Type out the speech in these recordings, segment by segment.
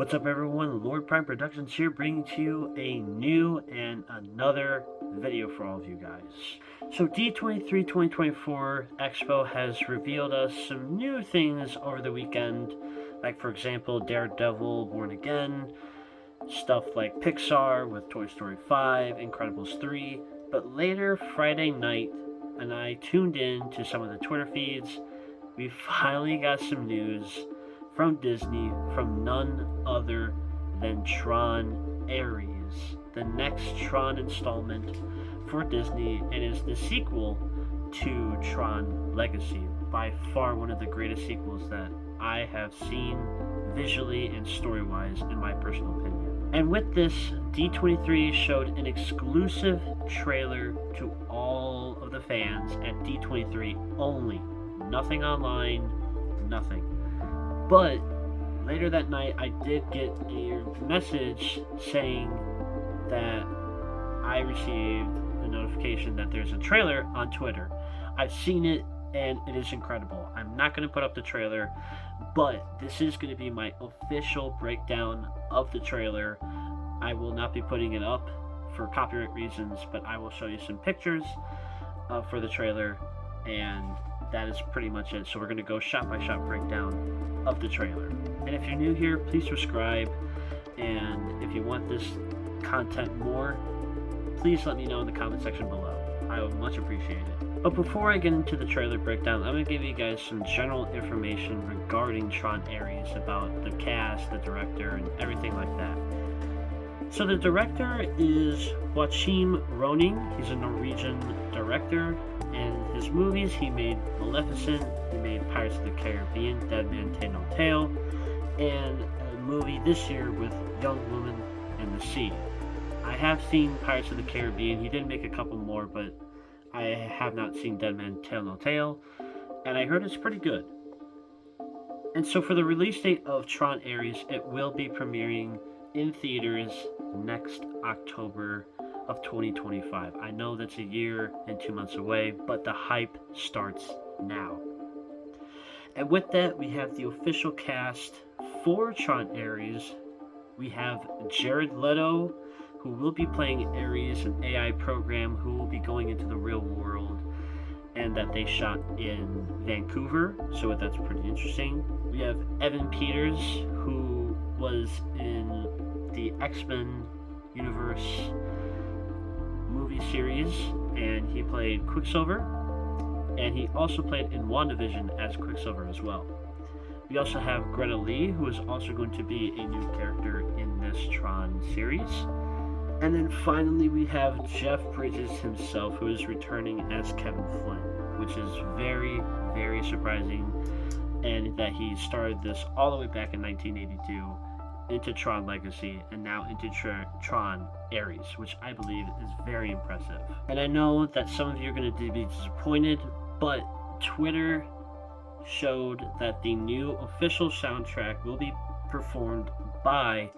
What's up everyone, Lord Prime Productions here, bringing to you a new and another video for all of you guys. So D23 2024 Expo has revealed us some new things over the weekend, like for example Daredevil Born Again, stuff like Pixar with Toy Story 5, Incredibles 3, but later Friday night, and I tuned in to some of the Twitter feeds, we finally got some news from Disney, from none other than TRON Ares, the next TRON installment for Disney, and is the sequel to TRON Legacy, by far one of the greatest sequels that I have seen visually and story-wise, in my personal opinion. And with this, D23 showed an exclusive trailer to all of the fans at D23 only. Nothing online, nothing. But later that night, I did get a message saying that I received a notification that there's a trailer on Twitter. I've seen it, and it is incredible. I'm not going to put up the trailer, but this is going to be my official breakdown of the trailer. I will not be putting it up for copyright reasons, but I will show you some pictures for the trailer, and that is pretty much it. So we're going to go shot by shot breakdown of the trailer. And if you're new here, please subscribe, and if you want this content more, please let me know in the comment section below. I would much appreciate it. But before I get into the trailer breakdown, I'm going to give you guys some general information regarding TRON Ares, about the cast, the director, and everything like that. So the director is Joachim Ronning. He's a Norwegian director, and his movies, he made Maleficent, he made Pirates of the Caribbean, Dead Man Tell No Tale, and a movie this year with Young Woman and the Sea. I have seen Pirates of the Caribbean. He did make a couple more, but I have not seen Dead Man Tell No Tale, and I heard it's pretty good. And so for the release date of TRON Ares, it will be premiering in theaters next October of 2025. I know that's a year and 2 months away, but the hype starts now. And with that, we have the official cast for TRON Ares. We have Jared Leto, who will be playing Ares, an AI program who will be going into the real world, and that they shot in Vancouver, so that's pretty interesting. We have Evan Peters, who was in the X-Men universe movie series, and he played Quicksilver, and he also played in WandaVision as Quicksilver as well. We also have Greta Lee, who is also going to be a new character in this TRON series. And then finally we have Jeff Bridges himself, who is returning as Kevin Flynn, which is very, very surprising, and that he started this all the way back in 1982 into TRON Legacy, and now into TRON Ares, which I believe is very impressive. And I know that some of you are going to be disappointed, but Twitter showed that the new official soundtrack will be performed by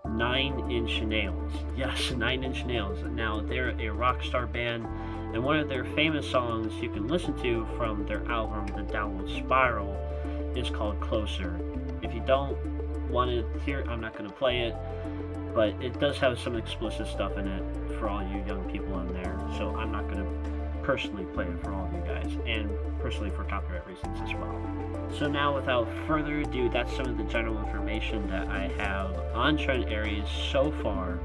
9 Inch Nails. Yes, 9 Inch Nails. Now, they're a rock star band, and one of their famous songs you can listen to from their album, The Downward Spiral, is called Closer. If you don't want to hear it, I'm not going to play it, but it does have some explicit stuff in it for all you young people on there, so I'm not going to personally play it for all of you guys, and personally for copyright reasons as well. So now, without further ado, that's some of the general information that I have on TRON Ares so far,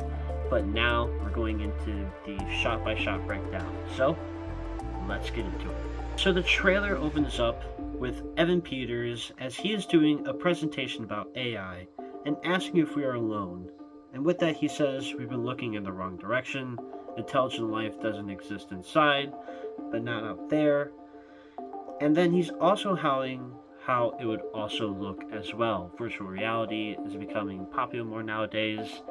but now we're going into the shot-by-shot breakdown. So, let's get into it. So the trailer opens up with Evan Peters as he is doing a presentation about AI and asking if we are alone. And with that, he says, "We've been looking in the wrong direction. Intelligent life doesn't exist inside, but not out there." And then he's also howling how it would also look as well. Virtual reality is becoming popular more nowadays,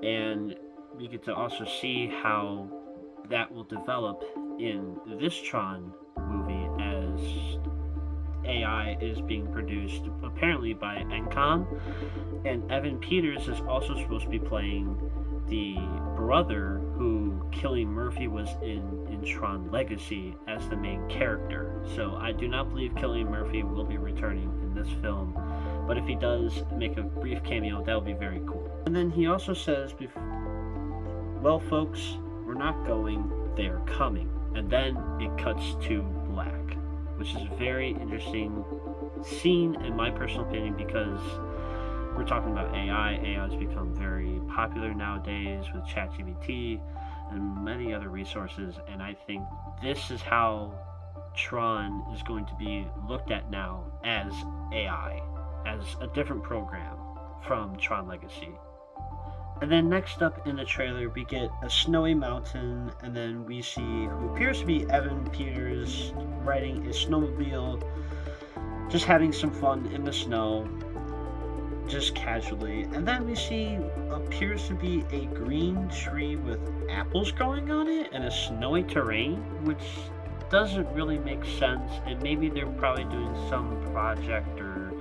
and we get to also see how that will develop in this TRON movie, as AI is being produced apparently by Encom, and Evan Peters is also supposed to be playing the brother who Cillian Murphy was in TRON Legacy as the main character. So I do not believe Cillian Murphy will be returning in this film, but if he does make a brief cameo, that would be very cool. And then he also says, well folks, we're not going, they are coming. And then it cuts to black, which is a very interesting scene in my personal opinion, because we're talking about AI. AI has become very popular nowadays with ChatGPT and many other resources, and I think this is how Tron is going to be looked at now, as AI, as a different program from Tron Legacy. And then next up in the trailer, we get a snowy mountain, and then we see who appears to be Evan Peters riding a snowmobile, just having some fun in the snow, just casually. And then we see appears to be a green tree with apples growing on it and a snowy terrain, which doesn't really make sense. And maybe they're probably doing some project or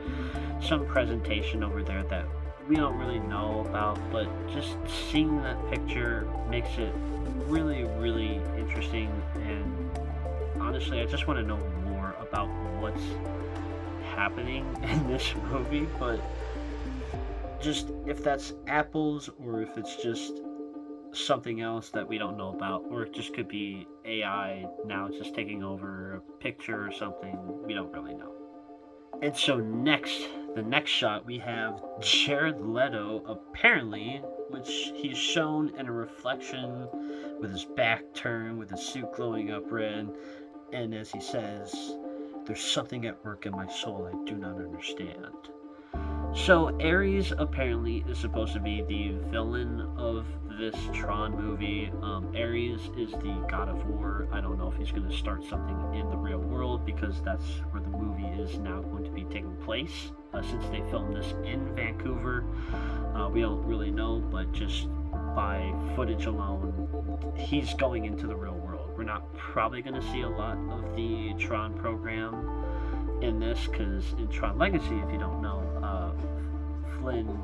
some presentation over there that we don't really know about, but just seeing that picture makes it really, really interesting. And honestly, I just want to know more about what's happening in this movie, but just if that's apples or if it's just something else that we don't know about, or it just could be AI now just taking over a picture or something, we don't really know. And so the next shot, we have Jared Leto, apparently, which he's shown in a reflection with his back turned, with his suit glowing up red, and as he says, there's something at work in my soul I do not understand. So Ares apparently is supposed to be the villain of this Tron movie. Ares is the god of war. I don't know if he's going to start something in the real world, because that's where the movie is now going to be taking place. Since they filmed this in Vancouver, we don't really know, but just by footage alone, he's going into the real world. We're not probably going to see a lot of the Tron program in this, because in Tron Legacy, if you don't know, Flynn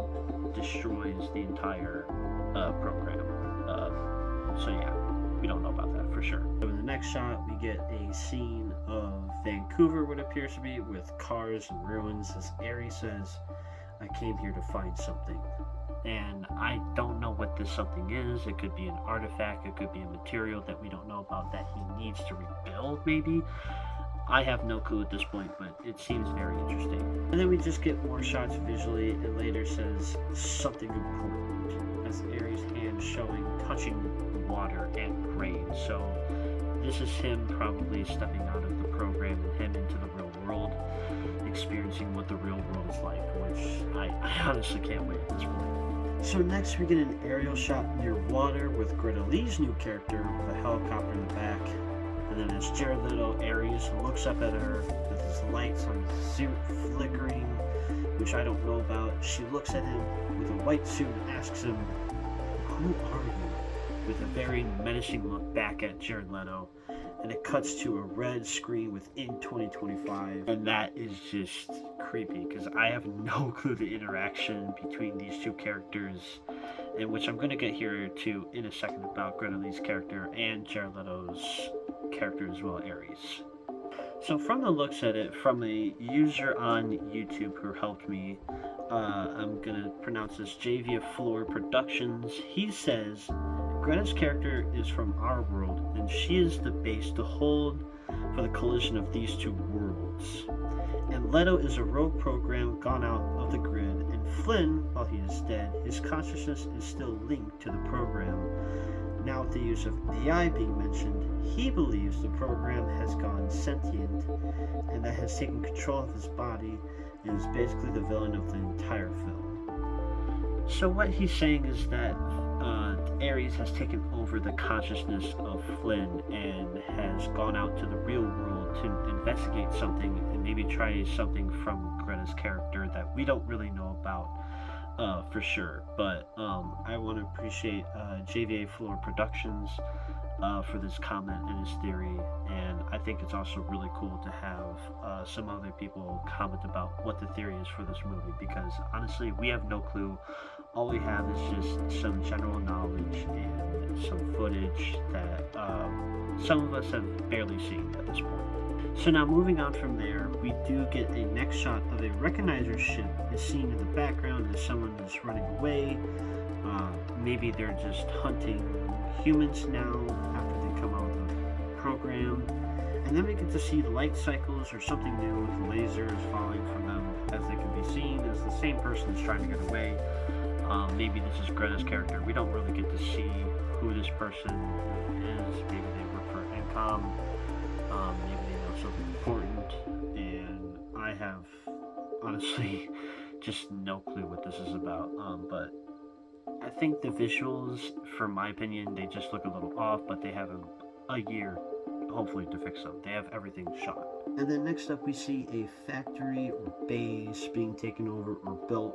destroys the entire program. So yeah, we don't know about that for sure. So in the next shot, we get a scene of Vancouver, what appears to be, with cars and ruins, as Ares says, I came here to find something. And I don't know what this something is. It could be an artifact, it could be a material that we don't know about that he needs to rebuild, maybe. I have no clue at this point, but it seems very interesting. And then we just get more shots visually, and later says something important, as Ares' hand showing, touching water and rain. So this is him probably stepping out of the program and him into the real world, experiencing what the real world is like, which I honestly can't wait at this point. So next we get an aerial shot near water with Greta Lee's new character with a helicopter in the back. And then as Jared Leto, Ares looks up at her with his lights on his suit flickering, which I don't know about. She looks at him with a white suit and asks him, who are you? With a very menacing look back at Jared Leto. And it cuts to a red screen within 2025. And that is just creepy, because I have no clue the interaction between these two characters, in which I'm going to get here too in a second about Greta Lee's character and Jared Leto's character as well, Ares. So from the looks at it, from a user on YouTube who helped me, I'm gonna pronounce this jvaflorproductions, he says Greta's character is from our world and she is the base to hold for the collision of these two worlds. And Leto is a rogue program gone out of the grid, and Flynn, while he is dead, his consciousness is still linked to the program. Now with the use of AI being mentioned, he believes the program has gone sentient and that has taken control of his body and is basically the villain of the entire film. So what he's saying is that Ares has taken over the consciousness of Flynn and has gone out to the real world to investigate something and maybe try something from Greta's character that we don't really know about for sure. But I want to appreciate jvaflorproductions for this comment and his theory, and I think it's also really cool to have some other people comment about what the theory is for this movie, because honestly we have no clue all we have is just some general knowledge and some footage that some of us have barely seen at this point. So now moving on from there, we do get a next shot of a recognizer ship is seen in the background as someone is running away. Maybe they're just hunting humans now after they come out of the program. And then we get to see light cycles or something new with lasers falling from them, as they can be seen as the same person is trying to get away. Maybe this is Greta's character. We don't really get to see who this person is. Maybe they work for Encom. Maybe they know something important. And I have, honestly, just no clue what this is about. But I think the visuals, for my opinion, they just look a little off, but they have a year, hopefully, to fix them. They have everything shot. And then next up, we see a factory or base being taken over or built,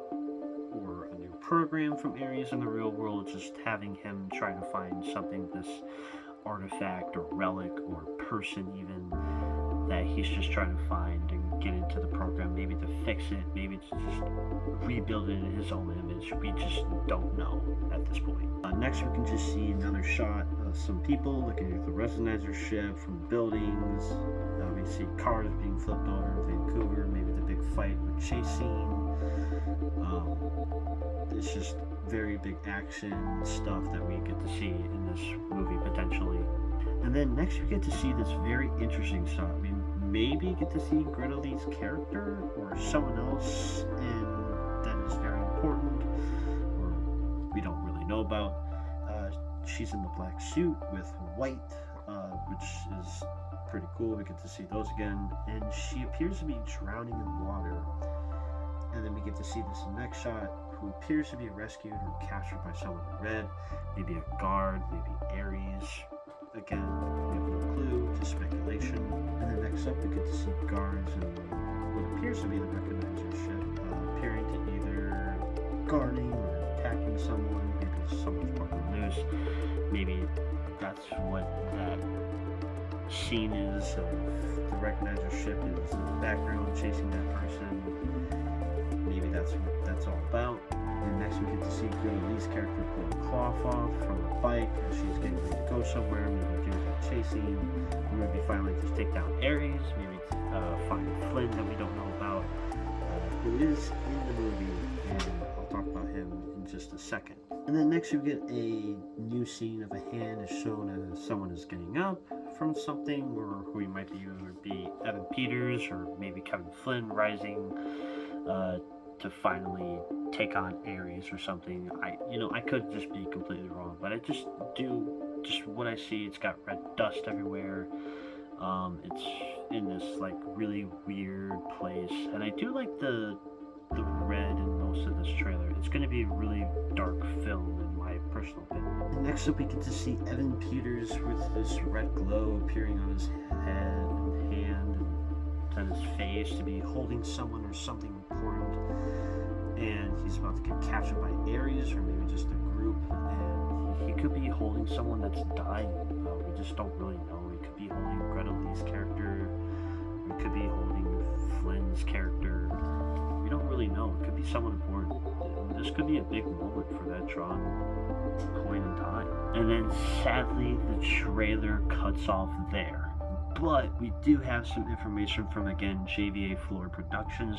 or a new program from Ares in the real world, just having him try to find something, this artifact or relic or person even, that he's just trying to find and get into the program, maybe to fix it, maybe to just rebuild it in his own image. We just don't know at this point. Next, we can just see another shot of some people looking at the Resonizer ship from buildings. We see cars being flipped over in Vancouver, maybe the big fight or chase scene. It's just very big action stuff that we get to see in this movie potentially. And then next we get to see this very interesting shot. We maybe get to see Greta Lee's character or someone else that is very important, or we don't really know about. She's in the black suit with white, which is pretty cool. We get to see those again, and she appears to be drowning in water. And then we get to see this next shot, who appears to be rescued or captured by someone in red, maybe a guard, maybe Ares. Again, we have no clue, just speculation. And then next up, we get to see guards and what appears to be the recognizer ship, appearing to either guarding or attacking someone. Maybe someone's broken loose. Maybe that's what that scene is of the recognizer ship is in the background chasing that person. Maybe that's what that's all about. And next we get to see Greta Lee's character pull a cloth off from a bike as she's getting ready to go somewhere, maybe do that chasing, or maybe finally just take down Ares, maybe find Flynn that we don't know about, who is in the movie, and I'll talk about him in just a second. And then next we get a new scene of a hand is shown as someone is getting up from something, or who he might be, either be Evan Peters or maybe Kevin Flynn rising to finally take on Ares or something. I could just be completely wrong, but I just what I see. It's got red dust everywhere. It's in this like really weird place, and I do like the red in most of this trailer. It's going to be a really dark film in my personal opinion. And next up, we get to see Evan Peters with this red glow appearing on his head and hand and his face to be holding someone or something important, and he's about to get captured by Ares or maybe just a group, and he could be holding someone that's dying. We just don't really know. He could be holding Greta Lee's character, we could be holding Flynn's character. We don't really know. It could be someone important. This could be a big moment for that TRON point in time. And then sadly the trailer cuts off there. But we do have some information from, again, jvaflorproductions,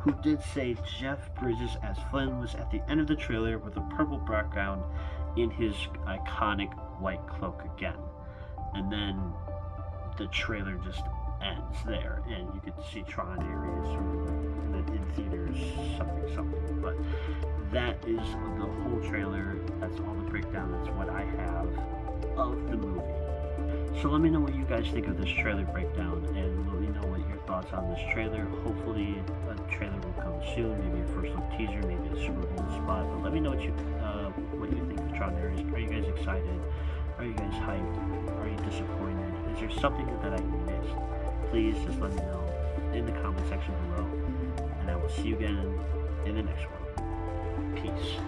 who did say Jeff Bridges as Flynn was at the end of the trailer with a purple background in his iconic white cloak again. And then the trailer just ends there, and you get to see TRON Areas, and then in theaters, something. But that is the whole trailer. That's all the breakdown. That's what I have of the movie. So let me know what you guys think of this trailer breakdown, and let me know what your thoughts on this trailer. Hopefully a trailer will come soon, maybe a first look teaser, maybe a Super Bowl spot, but let me know what you think of TRON Areas. Are you guys excited? Are you guys hyped? Are you disappointed? Is there something that I missed? Please just let me know in the comment section below, and I will see you again in the next one. Peace.